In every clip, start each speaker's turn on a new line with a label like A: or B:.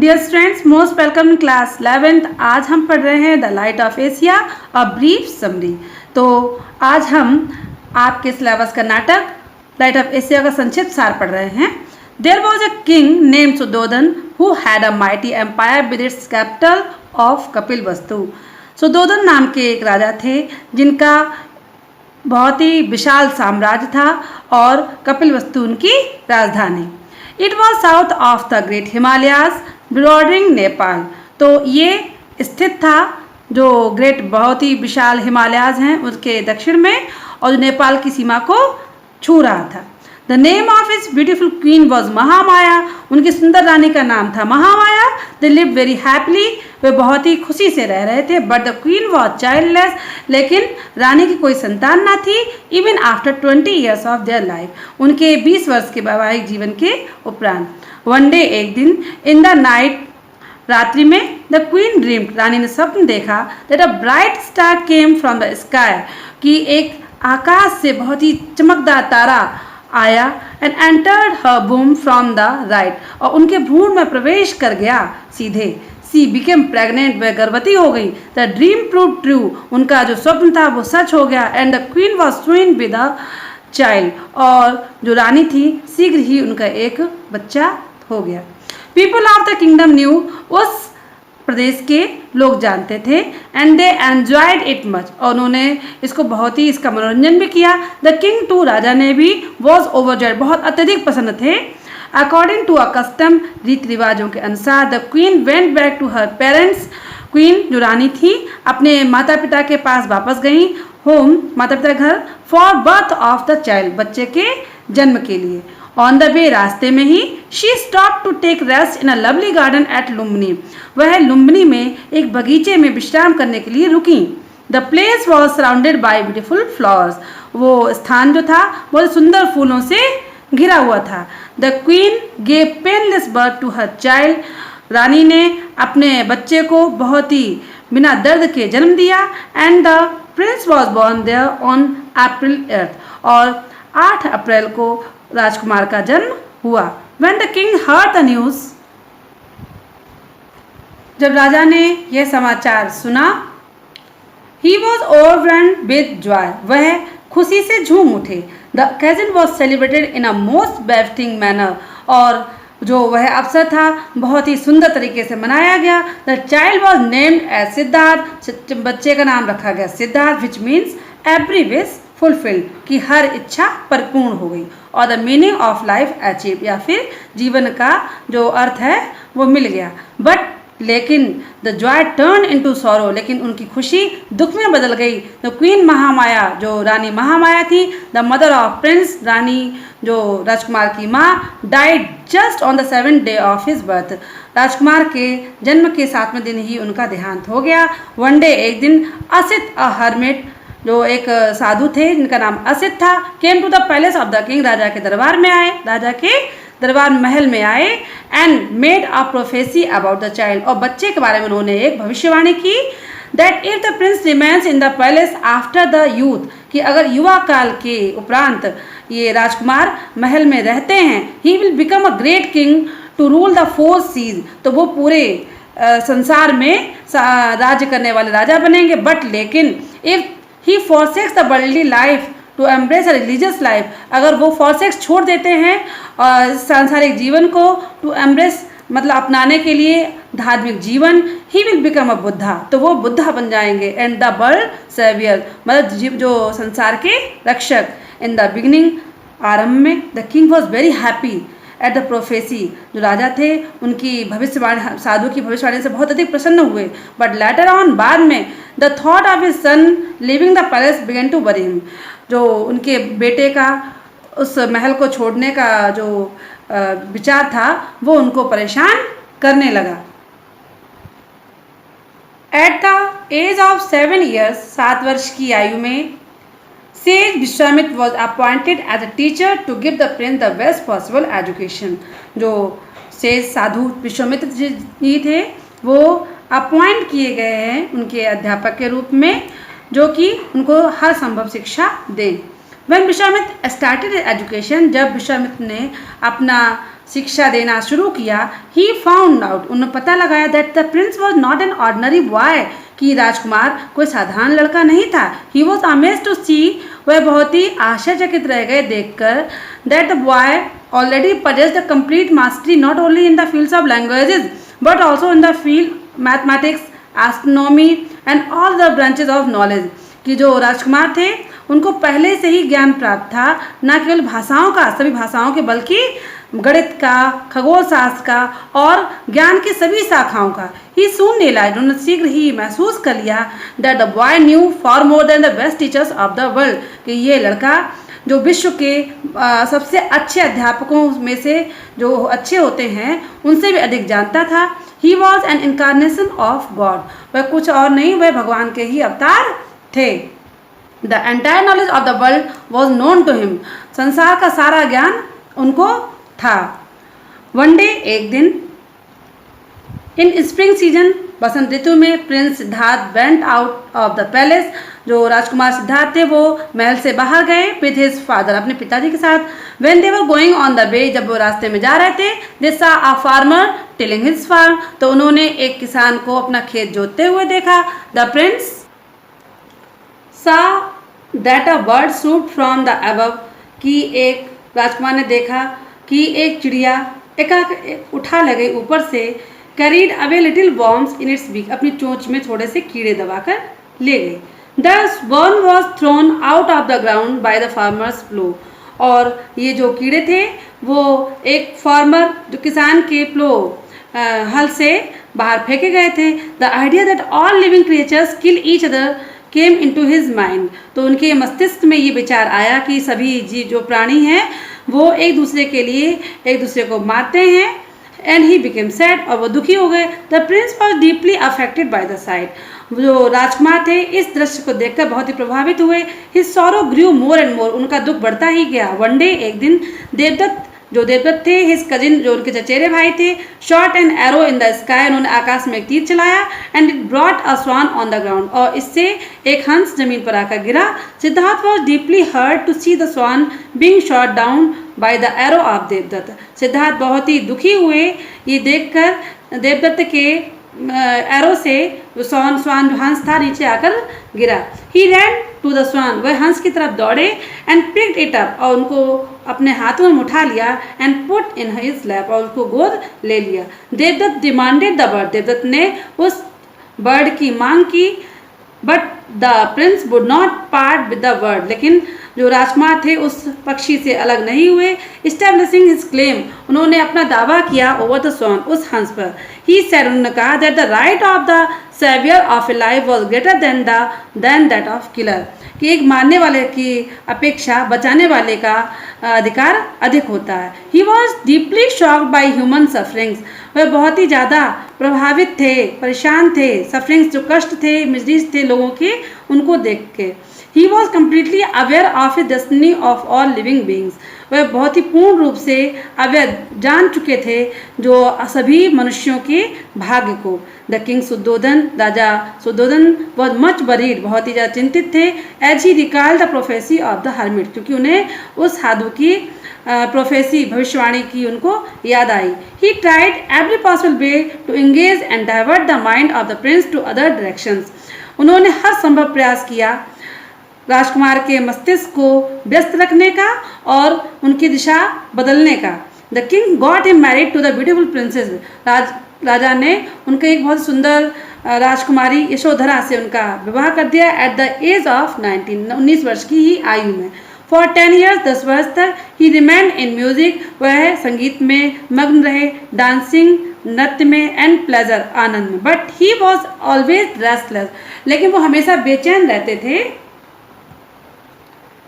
A: Dear students, most welcome in class 11th। आज हम पढ़ रहे हैं the light of Asia a brief summary. तो आज हम आपके सिलेबस का नाटक लाइट ऑफ एशिया का संक्षिप्त सार पढ़ रहे हैं। There was a king named Suddhodana who had a mighty empire with its capital of Kapilavastu. Suddhodana नाम के एक राजा थे जिनका बहुत ही विशाल साम्राज्य था और कपिलवस्तु उनकी राजधानी। It was south of the great Himalayas bordering Nepal. तो ये स्थित था जो ग्रेट बहुत ही विशाल हिमालयाज हैं उसके दक्षिण में और नेपाल की सीमा को छू रहा था। The name of its beautiful queen was Mahamaya. उनकी सुंदर रानी का नाम था Mahamaya. They live very happily. वे बहुत ही खुशी से रह रहे थे। But the queen was childless. लेकिन रानी की कोई संतान ना थी। Even after 20 years of their life. उनके 20 वर्ष के वैवाहिक जीवन के उपरांत वन डे एक दिन इन द नाइट रात्रि में द क्वीन ड्रीम्ड। रानी ने स्वप्न देखा that a bright star came from the sky कि एक आकाश से बहुत ही चमकदार तारा आया एंड एंटर्ड हर बूम फ्रॉम द राइट। और उनके भ्रूण में प्रवेश कर गया सीधे। She became pregnant. वह गर्भवती हो गई। The dream prove true. उनका जो स्वप्न था वो सच हो गया। And the queen was seen with a child. और जो रानी थी शीघ्र ही उनका एक बच्चा हो गया। People of the kingdom new. उस प्रदेश के लोग जानते थे। And they enjoyed it much. और उन्होंने इसको बहुत ही इसका मनोरंजन भी किया। The king to. राजा ने भी वॉज ओवरजॉयड। बहुत अत्यधिक प्रसन्न थे। According to a custom. रीति रिवाजों के अनुसार the queen went back to her parents. Queen जो रानी थी अपने माता पिता के पास वापस गई। होम माता पिता घर। For birth of the child. बच्चे के जन्म के लिए। ऑन द वे रास्ते में ही she stop to take rest in a lovely garden at Lumbini. वह लुम्बिनी में एक बगीचे में विश्राम करने के लिए रुकी। The place was surrounded by beautiful flowers. वो स्थान जो था बहुत सुंदर फूलों से घिरा हुआ था। The queen gave painless birth to her child. रानी ने अपने बच्चे को बहुत ही बिना दर्द के जन्म दिया। And the prince was born there on April 8। और 8 अप्रैल को राजकुमार का जन्म हुआ। When the king heard the news, जब राजा ने यह समाचार सुना, he was overwhelmed with joy. वह खुशी से झूम उठे। The occasion was celebrated in a most befitting manner. और जो वह अवसर था बहुत ही सुंदर तरीके से मनाया गया। The child was named as Siddharth. बच्चे का नाम रखा गया Siddharth, which means every wish fulfilled कि हर इच्छा परिपूर्ण हो गई। और the meaning of life achieve या फिर जीवन का जो अर्थ है वो मिल गया। बट लेकिन the Joy turn into sorrow. लेकिन उनकी खुशी दुख में बदल गई। द क्वीन महामाया जो रानी महामाया थी द मदर ऑफ प्रिंस। रानी जो राजकुमार की माँ died just on the 7th day of his birth. राजकुमार के जन्म के 7वें दिन ही उनका देहांत हो गया। वन डे एक दिन असित अ हर्मिट जो एक साधु थे जिनका नाम असित था came to the palace of the king. राजा के दरबार में आए। राजा के दरबार महल में आए and made a prophecy about the child. और बच्चे के बारे में उन्होंने एक भविष्यवाणी की that if the Prince remains in the palace after the youth कि अगर युवा काल के उपरांत ये राजकुमार महल में रहते हैं he will become a great king to rule the 4 seas। तो वो पूरे संसार में राज्य करने वाले राजा बनेंगे। बट लेकिन if he forsakes the worldly life to embrace a religious life। अगर वो forsakes छोड़ देते हैं और सांसारिक जीवन को to embrace मतलब अपनाने के लिए धार्मिक जीवन he will become a Buddha. तो वो बुद्धा बन जाएंगे। and the world savior मतलब जो संसार के रक्षक। in the beginning आरंभ में the king was very happy at the prophecy. जो राजा थे उनकी भविष्यवाणी साधु की भविष्यवाणी से बहुत अधिक प्रसन्न हुए। बट लेटर ऑन बाद में the thought of his son leaving the palace began to worry him. जो उनके बेटे का उस महल को छोड़ने का जो विचार था वो उनको परेशान करने लगा। At the age of 7 years 7 वर्ष की आयु में sage Vishwamitra was appointed as a teacher to give the prince the best possible education. जो सेज साधु विश्वामित्र जी थे वो अपॉइंट किए गए हैं उनके अध्यापक के रूप में जो कि उनको हर संभव शिक्षा दें। व्हेन विश्वामित्र स्टार्टेड एजुकेशन जब विश्वामित्र ने अपना शिक्षा देना शुरू किया, ही फाउंड आउट, उन्होंने पता लगाया that the prince was not an ordinary boy, कि राजकुमार कोई साधारण लड़का नहीं था। ही वॉज अमेज्ड टू सी, वह बहुत ही आश्चर्यचकित रह गए देखकर, that the boy already possessed the complete mastery not only in the fields of languages but also in the field mathematics, astronomy and all the branches of knowledge, कि जो राजकुमार थे उनको पहले से ही ज्ञान प्राप्त था, न केवल भाषाओं का, सभी भाषाओं के, बल्कि गणित का, खगोल शास्त्र का और ज्ञान की सभी शाखाओं का। ही सून रियलाइज्ड, उन्होंने शीघ्र ही महसूस कर लिया, that the boy new for more than the best teachers of the world, कि ये लड़का जो विश्व के सबसे अच्छे अध्यापकों में से जो अच्छे होते हैं उनसे भी अधिक जानता था। He was an incarnation of God, वह कुछ और नहीं, वह भगवान के ही अवतार थे। The entire knowledge of the world was known to him, संसार का सारा ज्ञान उनको था। वन डे, एक दिन, इन स्प्रिंग सीजन, बसंत ऋतु में, Prince Siddharth went out of the palace, जो राजकुमार सिद्धार्थ थे वो महल से बाहर गए, विद हिज फादर, अपने पिताजी के साथ। When they were going on the way, जब वो रास्ते में जा रहे थे, they saw a farmer tilling his farm, तो उन्होंने एक किसान को अपना खेत जोतते हुए देखा। द प्रिंस सा that a bird suit from the above, कि एक राजकुमार ने देखा कि एक चिड़िया एकाएक उठा ले गई ऊपर से, carried away little worms in its beak, अपनी चोंच में थोड़े से कीड़े दबाकर ले गई। The worm was thrown out of the ground by the farmers plough, और ये जो कीड़े थे वो एक फार्मर, जो किसान के प्लो हल से बाहर फेंके गए थे। The idea that all living creatures kill each other came into his mind, तो उनके मस्तिष्क में ये विचार आया कि सभी जीव जो प्राणी हैं वो एक दूसरे के लिए एक दूसरे को मारते हैं। एंड ही बिकेम सैड, और वो दुखी हो गए। The prince was deeply affected by the site, जो राजकुमार थे इस दृश्य को देखकर बहुत ही प्रभावित हुए। His sorrow grew more and more, उनका दुख बढ़ता ही गया। वन डे, एक दिन, देवदत्त, जो देवदत्त थे, हिज कजिन, जो उनके चचेरे भाई थे, shot an arrow in the sky, उन्होंने आकाश में एक तीर चलाया। And it brought a swan on the ground, और इससे एक हंस जमीन पर आकर गिरा। Siddhartha was deeply hurt to see the swan being shot down by the arrow of Devadatta, Siddhartha बहुत ही दुखी हुए ये देखकर देवदत्त के एरो से स्वान जो हंस था नीचे आकर गिरा। ही रैन टू द स्वान, वह हंस की तरफ दौड़े, एंड पिक्ड इट अप, और उनको अपने हाथों में उठा लिया, and put in his lap, और उसको गोद ले लिया। Devadatta demanded the bird, Devadatta ने उस बर्ड की मांग की, but the prince would not part with the bird, लेकिन जो राजकुमार थे उस पक्षी से अलग नहीं हुए। स्टैब्लिशिंग हिज क्लेम, उन्होंने अपना दावा किया ओवर द स्वान, उस हंस पर। ही सेड, उन्होंने कहा, that the right of the saviour of a life was greater than that of killer, कि एक मारने वाले की अपेक्षा बचाने वाले का अधिकार अधिक होता है। He was deeply shocked by human sufferings, वह बहुत ही ज़्यादा प्रभावित थे, परेशान थे, सफरिंग्स जो कष्ट थे, मिजरीज थे लोगों के, उनको देख के। He was completely aware of the destiny of all living beings, वह बहुत ही पूर्ण रूप से अवेयर, जान चुके थे जो सभी मनुष्यों के भाग्य को। द किंग सुद्धोधन, राजा सुद्धोधन वॉज मच वरीड, बहुत ही ज़्यादा चिंतित थे। As he recall the prophecy of the hermit, क्योंकि उन्हें उस साधु की प्रोफेसी, भविष्यवाणी की उनको याद आई। He tried every possible way to engage and divert the mind of the prince to other directions, उन्होंने हर संभव प्रयास किया राजकुमार के मस्तिष्क को व्यस्त रखने का और उनकी दिशा बदलने का। The king got him married to the beautiful princess, राजा ने उनके एक बहुत सुंदर राजकुमारी यशोधरा से उनका विवाह कर दिया एट द एज ऑफ 19 वर्ष की ही आयु में। फॉर 10 years, 10 वर्ष तक ही रिमेंड इन म्यूजिक, वह संगीत में मग्न रहे, डांसिंग, नृत्य में, एंड प्लेजर, आनंद में। But he was always restless, लेकिन वो हमेशा बेचैन रहते थे।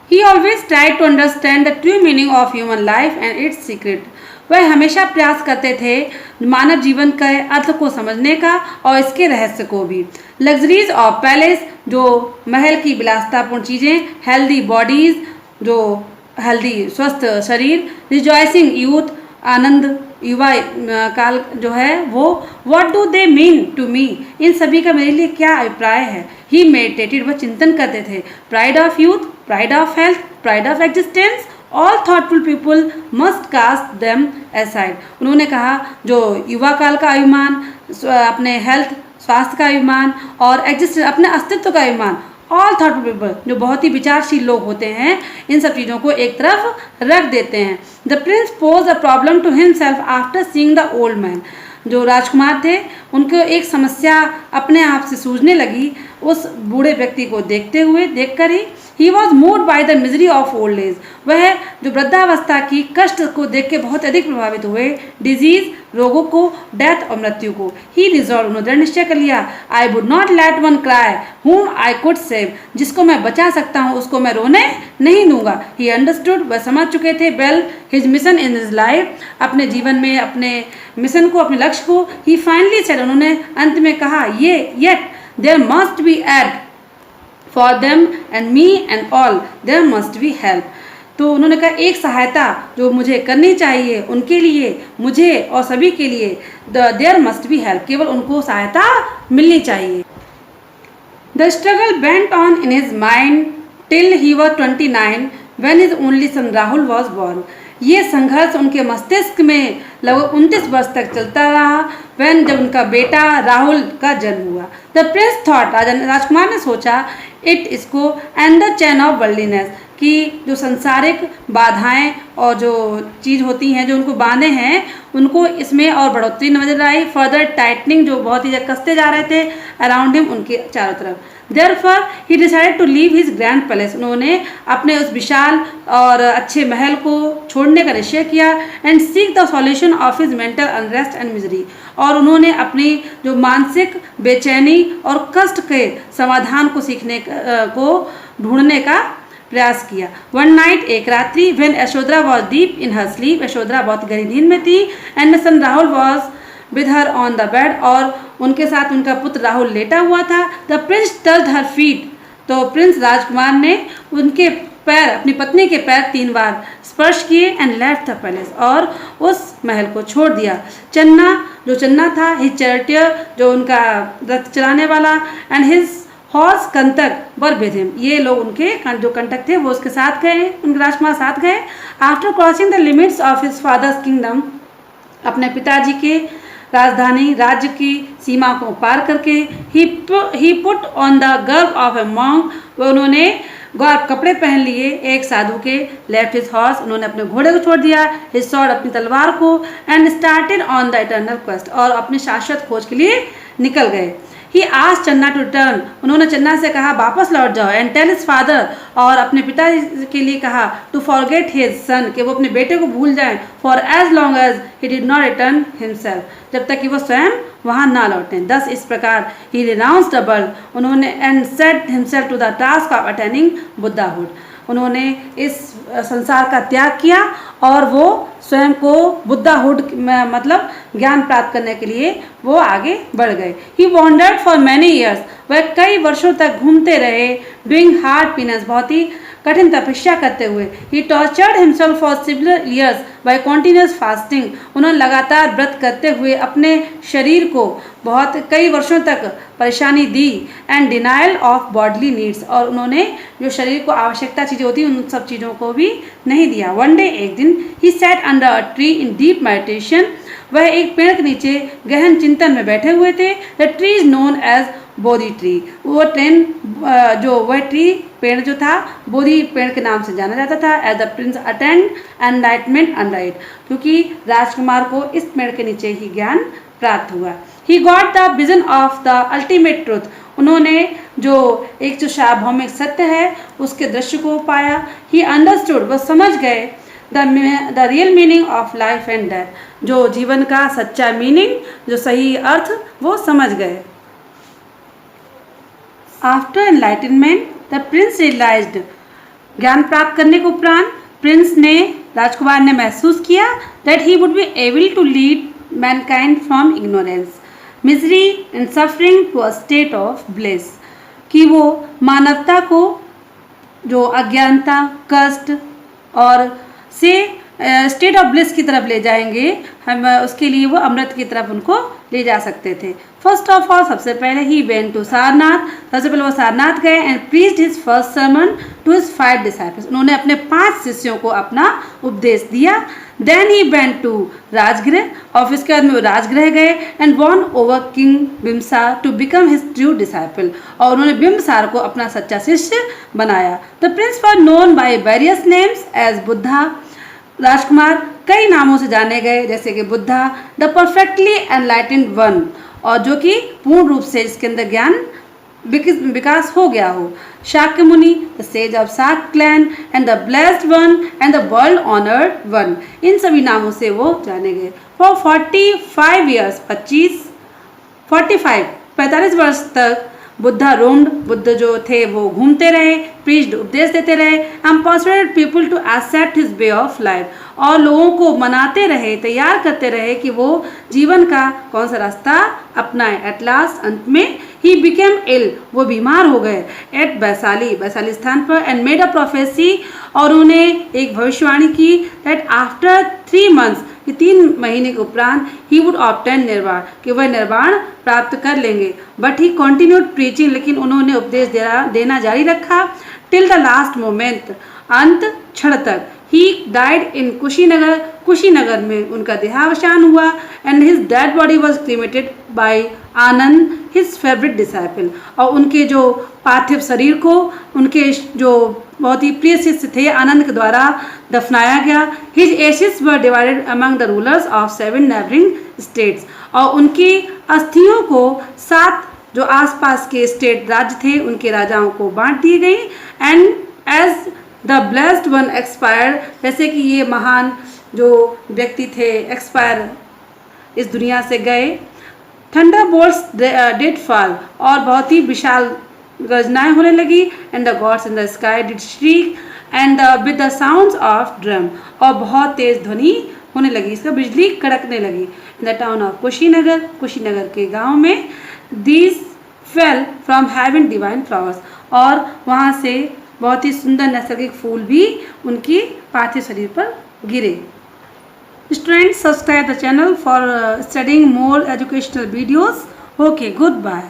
A: He always tried to understand the true meaning of human life and its secret. वह हमेशा प्रयास करते थे मानव जीवन के अर्थ को समझने का और इसके रहस्य को भी। लग्जरीज ऑफ पैलेस, जो महल की विलासतापूर्ण चीज़ें, हेल्दी बॉडीज, जो हेल्दी स्वस्थ शरीर, रिजॉइसिंग यूथ, आनंद युवा काल जो है वो, what do they mean to me, इन सभी का मेरे लिए क्या अभिप्राय है। ही मेडिटेटेड, वह चिंतन करते थे। Pride of youth, pride of health, pride of existence, all thoughtful people must cast them aside. उन्होंने कहा जो युवा काल का अभिमान, अपने हेल्थ स्वास्थ्य का अभिमान और एग्जिस्ट अपने अस्तित्व का अभिमान, ऑल थॉटफुल पीपल जो बहुत ही विचारशील लोग होते हैं, इन सब चीज़ों को एक तरफ रख देते हैं। The prince pose a problem to himself after seeing the old man. जो राजकुमार थे उनको एक समस्या अपने आप से सूझने लगी उस बूढ़े व्यक्ति को देखकर ही। He was moved by the misery of old age. वह जो वृद्धावस्था की कष्ट को देख के बहुत अधिक प्रभावित हुए, डिजीज रोगों को, डेथ और मृत्यु को। ही रिजॉल्व, उन्होंने दृढ़ निश्चय कर लिया, I would not let one cry whom I could save. जिसको मैं बचा सकता हूँ उसको मैं रोने नहीं दूंगा। ही अंडरस्टूड, वह समझ चुके थे well his mission in his life, अपने जीवन में अपने मिशन को, अपने लक्ष्य को। ही फाइनली सेड, उन्होंने अंत में कहा, ये yet there must be aid for them and me and all there must be help. तो उन्होंने कहा एक सहायता जो मुझे करनी चाहिए उनके लिए, मुझे और सभी के लिए, देयर मस्ट बी हेल्प, केवल उनको सहायता मिलनी चाहिए। The struggle went on in his mind till he was 29 when his only son Rahul was born. ये संघर्ष उनके मस्तिष्क में लगभग 29 वर्ष तक चलता रहा, वैन जब उनका बेटा राहुल का जन्म हुआ। द प्रिंस थॉट, राजकुमार ने सोचा, इट इसको and the chain of worldliness, कि जो सांसारिक बाधाएं और जो चीज़ होती हैं जो उनको बांधे हैं उनको इसमें और बढ़ोतरी नजर आई। फर्दर टाइटनिंग, जो बहुत ही कसते जा रहे थे अराउंड हिम, उनके चारों तरफ। Therefore, he decided to leave his grand palace. उन्होंने अपने उस विशाल और अच्छे महल को छोड़ने का निश्चय किया and seek the solution of his mental unrest and misery. और उन्होंने अपनी जो मानसिक बेचैनी और कष्ट के समाधान को सीखने को ढूंढने का प्रयास किया। वन नाइट, एक रात्रि, when Yashodhara was deep in her sleep, Yashodhara बहुत गहरी नींद में थी, and son Rahul was with her on the bed, और उनके साथ उनका पुत्र राहुल लेटा हुआ था। The prince touched her feet, तो प्रिंस राजकुमार ने उनके पैर, अपनी पत्नी के पैर 3 बार स्पर्श किए एंड लेफ्ट द पैलेस, और उस महल को छोड़ दिया। चन्ना था, हिज चैरिटियर, जो उनका रथ चलाने वाला, and his horse Kanthaka were with him, ये लोग उनके जो कंटक थे वो उसके साथ गए, उनके राजकुमार साथ गए। After crossing the limits of his father's kingdom, अपने पिताजी के राजधानी राज्य की सीमा को पार करके, ही पुट ऑन द गर्व ऑफ ए मॉन्क, वो उन्होंने गौर कपड़े पहन लिए एक साधु के। लेफ्ट हिज हॉर्स, उन्होंने अपने घोड़े को छोड़ दिया। हिज सॉर्ड, अपनी तलवार को, and started on the eternal quest, और अपने शाश्वत खोज के लिए निकल गए। ही आस्क्ड चन्ना टू रिटर्न, उन्होंने चन्ना से कहा वापस लौट जाओ, एंड टेल हिज फादर, और अपने पिता के लिए कहा टू फॉरगेट हिज सन, कि वो अपने बेटे को भूल जाएं, for as long as he did not return himself, जब तक कि वो स्वयं वहाँ ना लौटें। दस इस प्रकार ही रिनाउंस्ड द वर्ल्ड, उन्होंने and set himself to the task of attaining Buddhahood, उन्होंने इस संसार का त्याग किया और वो स्वयं को बुद्धाहुड मतलब ज्ञान प्राप्त करने के लिए वो आगे बढ़ गए। ही वॉन्डर्ड फॉर मैनी ईयर्स, वह कई वर्षों तक घूमते रहे, डूइंग हार्ड पीनेंस, बहुत ही कठिन तपस्या करते हुए। He tortured himself for several years by continuous fasting, उन्होंने लगातार व्रत करते हुए अपने शरीर को बहुत कई वर्षों तक परेशानी दी। And denial of bodily needs, और उन्होंने जो शरीर को आवश्यकता चीज़ें होती उन सब चीज़ों को भी नहीं दिया। वन डे, एक दिन, he sat under a tree in deep meditation, वह एक पेड़ के नीचे गहन चिंतन में बैठे हुए थे। The tree is known as Bodhi tree, वो पेड़ जो था बोधि पेड़ के नाम से जाना जाता था। As the prince attend enlightenment under it, क्योंकि राजकुमार को इस पेड़ के नीचे ही ज्ञान प्राप्त हुआ। He got the vision of the ultimate truth, उन्होंने जो सार्वभौमिक सत्य है उसके दृश्य को पाया। ही अंडरस्टूड, वो समझ गए the real meaning of life and death, जो जीवन का सच्चा मीनिंग, जो सही अर्थ, वो समझ गए। After enlightenment the prince realised, ज्ञान प्राप्त करने के उपरांत राजकुमार ने महसूस किया that he would be able to lead mankind from ignorance, misery and suffering to a state of bliss, कि वो मानवता को जो अज्ञानता, कष्ट और से स्टेट ऑफ ब्लिस की तरफ ले जाएंगे, हम उसके लिए वो अमृत की तरफ उनको ले जा सकते थे। फर्स्ट ऑफ ऑल सबसे पहले ही वेंट टू सारनाथ, सबसे पहले वो सारनाथ गए and preached his first sermon to his 5 disciples, उन्होंने अपने 5 शिष्यों को अपना उपदेश दिया। Then he went to Rajagriha, और इसके बाद में वो राजगृह गए and won over king Bimbisara to become his true disciple, और उन्होंने बिम्सार को अपना सच्चा शिष्य बनाया। The prince were known by various names as Buddha, राजकुमार कई नामों से जाने गए जैसे कि Buddha, the perfectly enlightened one, और जो कि पूर्ण रूप से इसके अंदर ज्ञान विकास हो गया हो, Shakya Muni, the sage of Shakya clan and the blessed one and the world honoured one, इन सभी नामों से वो जाने गए। फॉर 45 ईयर्स 45 वर्ष तक बुद्धा रोम्ड, बुद्ध जो थे वो घूमते रहे, प्रीच्ड उपदेश देते रहे, and persuaded people to accept his way of life, और लोगों को मनाते रहे, तैयार करते रहे कि वो जीवन का कौन सा रास्ता अपनाएं। एट लास्ट अंत में ही बिकेम इल, वो बीमार हो गए, एट वैशाली स्थान पर, एंड मेड अ प्रोफेसी, और उन्हें एक भविष्यवाणी की दैट आफ्टर 3 months, कि 3 महीने के उपरांत ही वुड ऑब्टेन निर्वाण, कि वह निर्वाण प्राप्त कर लेंगे। बट ही कंटिन्यूड प्रीचिंग, लेकिन उन्होंने उपदेश देना जारी रखा टिल द लास्ट मोमेंट, अंत क्षण तक। ही डाइड इन कुशीनगर में उनका देहावसान हुआ, and his dead body was cremated by Ananda his favourite disciple, और उनके जो पार्थिव शरीर को उनके जो बहुत ही प्रिय शिष्य थे आनंद के द्वारा दफनाया गया। His ashes were divided among the rulers of 7 neighbouring states, और उनकी अस्थियों को 7 जो आसपास के स्टेट राज्य थे उनके राजाओं को बांट दी गई। And as the blessed one expired, जैसे कि ये महान जो व्यक्ति थे एक्सपायर इस दुनिया से गए, थंडर बोल्ट्स डिड फॉल, और बहुत ही विशाल गर्जनाएं होने लगी, and the gods in the sky did श्रीक and with the sounds of drum, और बहुत तेज ध्वनि होने लगी, इसका बिजली कड़कने लगी। In the town of Kushinagar के गांव में, these fell from having divine flowers, और वहाँ से बहुत ही सुंदर नैसर्गिक फूल भी उनकी पार्थिव शरीर पर गिरे। Students, subscribe the channel for studying more educational videos. Okay, goodbye.